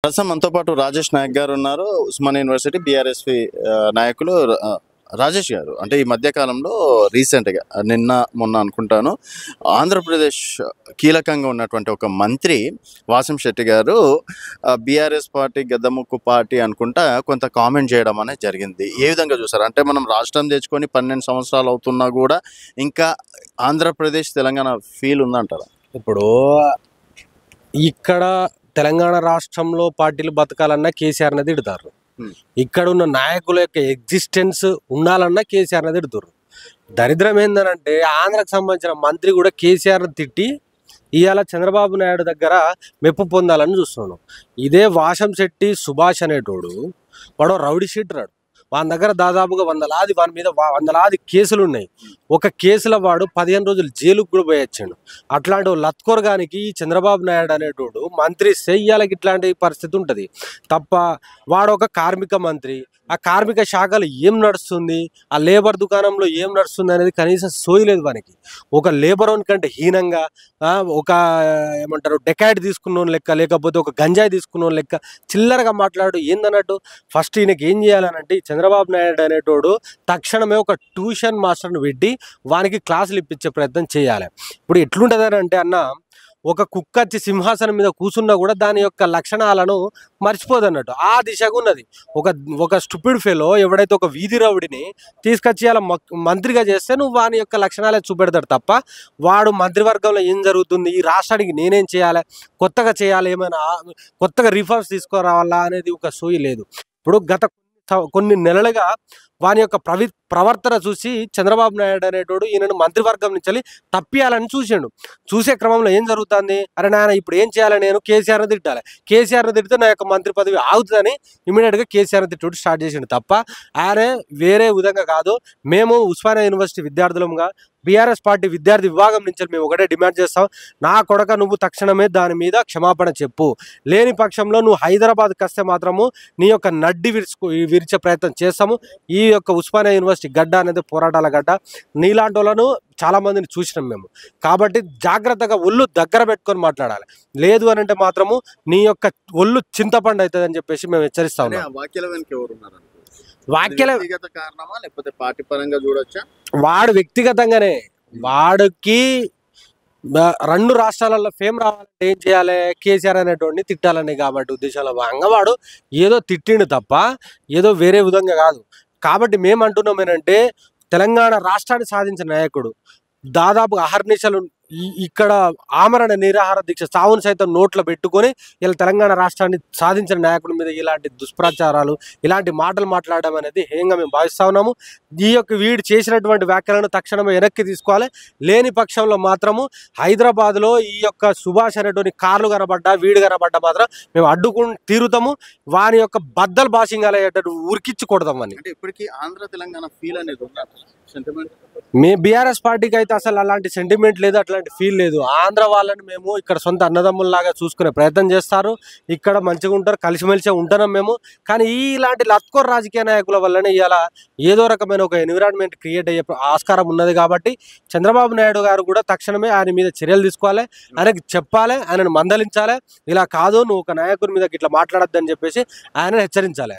ప్రస్తుతం మనతో పాటు రాజేష్ నాయక్ గారు ఉన్నారు. ఉస్మానియా యూనివర్సిటీ బీఆర్ఎస్పీ నాయకులు. రాజేష్ గారు, అంటే ఈ మధ్య కాలంలో రీసెంట్గా నిన్న మొన్న అనుకుంటాను ఆంధ్రప్రదేశ్ కీలకంగా ఉన్నటువంటి ఒక మంత్రి వాసంశెట్టి గారు బీఆర్ఎస్ పార్టీ గద్దముక్కు పార్టీ అనుకుంటా కొంత కామెంట్ చేయడం అనేది జరిగింది. ఏ విధంగా చూసారు? అంటే మనం రాష్ట్రం తెచ్చుకొని 12 సంవత్సరాలు అవుతున్నా కూడా ఇంకా ఆంధ్రప్రదేశ్ తెలంగాణ ఫీల్ ఉందంటారా? ఇప్పుడు ఇక్కడ తెలంగాణ రాష్ట్రంలో పార్టీలు బతకాలన్నా కేసీఆర్ అనేది తిడతారు. ఇక్కడ ఉన్న నాయకుల యొక్క ఎగ్జిస్టెన్స్ ఉండాలన్నా కేసీఆర్ అనేది తిడుతారు. దరిద్రం ఏంటంటే ఆంధ్రకు సంబంధించిన మంత్రి కూడా కేసీఆర్ని తిట్టి ఇవాళ చంద్రబాబు నాయుడు దగ్గర మెప్పు పొందాలని చూస్తున్నాడు. ఇదే వాసంశెట్టి సుభాష్ అనేటోడు వాడు రౌడీ షీటర్. వాని దగ్గర దాదాపుగా వాని మీద వందలాది కేసులు ఉన్నాయి. ఒక కేసులో వాడు 15 రోజులు జైలుకు కూడా పోయొచ్చాడు. అట్లాంటి లత్కొరగానికి చంద్రబాబు నాయుడు అనేటోడు మంత్రి చెయ్యాలకి ఇట్లాంటి పరిస్థితి ఉంటుంది తప్ప వాడు ఒక కార్మిక మంత్రి. ఆ కార్మిక శాఖలో ఏం నడుస్తుంది, ఆ లేబర్ దుకాణంలో ఏం నడుస్తుంది అనేది కనీసం సోయలేదు వానికి. ఒక లేబర్ కంటే హీనంగా ఒక ఏమంటారు డెకాయిట్ తీసుకున్న లెక్క, లేకపోతే ఒక గంజాయి తీసుకున్న లెక్క చిల్లరగా మాట్లాడు ఏందన్నట్టు. ఫస్ట్ ఈయనకి ఏం చేయాలనంటే చంద్రబాబు నాయుడు అనేటోడు తక్షణమే ఒక ట్యూషన్ మాస్టర్ని పెట్టి వానికి క్లాసులు ఇప్పించే ప్రయత్నం చేయాలి. ఇప్పుడు ఎట్లుంటుందని అంటే అన్న, ఒక కుక్క వచ్చి సింహాసనం మీద కూర్చున్నా కూడా దాని యొక్క లక్షణాలను మర్చిపోదన్నట్టు ఆ దిశగా ఉన్నది. ఒక స్టూపిడ్ ఫెలో ఎవడైతే ఒక వీధి రౌడిని తీసుకొచ్చి అలా మంత్రిగా చేస్తే నువ్వు వాని యొక్క లక్షణాలే చూపెడతాడు తప్ప వాడు మంత్రివర్గంలో ఏం జరుగుతుంది, ఈ రాష్ట్రానికి నేనేం చేయాలి, కొత్తగా చేయాలి, ఏమైనా కొత్తగా రిఫార్మ్స్ తీసుకురావాలా అనేది ఒక సోయి లేదు. ఇప్పుడు గత కొన్ని నెలలుగా వాని యొక్క ప్రవర్తన చూసి చంద్రబాబు నాయుడు అనేటోడు ఈయనను మంత్రివర్గం నుంచి తప్పియాలని చూసే క్రమంలో ఏం జరుగుతుంది, అరే నాయన ఇప్పుడు ఏం చేయాలి, నేను కేసీఆర్ని తిట్టాలి, కేసీఆర్ని తిడితే నా యొక్క మంత్రి పదవి ఆగుతుందని ఇమీడియట్గా కేసీఆర్ని తిట్టుడు స్టార్ట్ చేసిండు తప్ప ఆయన వేరే విధంగా కాదు. మేము ఉస్మానియా యూనివర్సిటీ విద్యార్థులంగా బీఆర్ఎస్ పార్టీ విద్యార్థి విభాగం నుంచి మేము ఒకటే డిమాండ్ చేస్తాం, నా కొడక నువ్వు తక్షణమే దాని మీద క్షమాపణ చెప్పు. లేని పక్షంలో నువ్వు హైదరాబాద్కి వస్తే మాత్రము నీ యొక్క నడ్డి విరిచే ప్రయత్నం చేస్తాము. ఈ యొక్క ఉస్మానియా యూనివర్సిటీ గడ్డ అనేది పోరాటాల గడ్డ. నీలాంటి వాళ్ళను చాలా మందిని చూసినాం మేము. కాబట్టి జాగ్రత్తగా ఒళ్ళు దగ్గర పెట్టుకొని మాట్లాడాలి. లేదు అని అంటే మాత్రము నీ యొక్క ఒళ్ళు చింతపండు అవుతుంది అని చెప్పేసి మేము హెచ్చరిస్తాము. కారణమా లేకపోతే పార్టీ పరంగా చూడొచ్చా? వాడు వ్యక్తిగతంగానే వాడికి 2 రాష్ట్రాలలో ఫేమ్ రావాలంటే ఏం చేయాలి, కేసీఆర్ అనేటువంటి తిట్టాలని కాబట్టి ఉద్దేశంలో భాగంగా వాడు ఏదో తిట్టిండు తప్ప ఏదో వేరే విధంగా కాదు. కాబట్టి మేము అంటున్నాం ఏంటంటే తెలంగాణ రాష్ట్రాన్ని సాధించిన నాయకుడు దాదాపు అహర్నిశలు ఇక్కడ ఆమరణ నిరాహార దీక్ష సావును సైతం నోట్లో పెట్టుకొని ఇలా తెలంగాణ రాష్ట్రాన్ని సాధించిన నాయకుడి మీద ఇలాంటి దుష్ప్రచారాలు, ఇలాంటి మాటలు మాట్లాడడం అనేది హేయంగా మేము భావిస్తా ఉన్నాము. ఈ యొక్క వీడు చేసినటువంటి వ్యాఖ్యలను తక్షణమే వెనక్కి తీసుకోవాలి. లేని పక్షంలో మాత్రము హైదరాబాద్లో ఈ యొక్క సుభాష్ అనేటువంటి కార్లు కనబడ్డా వీడు కనబడ్డా మాత్రం మేము అడ్డుకుని తీరుతాము. వాని యొక్క బద్దలు భాషింగాలు అయ్యేటట్టు ఉరికిచ్చి కొడతాం అని. ఇప్పటికీ ఆంధ్ర తెలంగాణ ఫీల్ అనేది సెంటిమెంట్ మీ బీఆర్ఎస్ పార్టీకి అయితే అసలు అలాంటి సెంటిమెంట్ లేదు, అట్లాంటి ఫీల్ లేదు. ఆంధ్ర వాళ్ళని మేము ఇక్కడ సొంత అన్నదమ్ముల్లాగా చూసుకునే ప్రయత్నం చేస్తారు. ఇక్కడ మంచిగా ఉంటారు, కలిసిమెలిసి ఉంటున్నాం మేము. కానీ ఇలాంటి లత్కోర్ రాజకీయ నాయకుల వల్లనే ఇలా ఏదో రకమైన ఒక ఎన్విరాన్మెంట్ క్రియేట్ అయ్యే ఆస్కారం ఉన్నది. కాబట్టి చంద్రబాబు నాయుడు గారు కూడా తక్షణమే ఆయన మీద చర్యలు తీసుకోవాలి, ఆయనకి చెప్పాలి, ఆయనను మందలించాలి. ఇలా కాదు నువ్వు ఒక నాయకుడి మీద ఇట్లా మాట్లాడద్దని చెప్పేసి ఆయన హెచ్చరించాలి.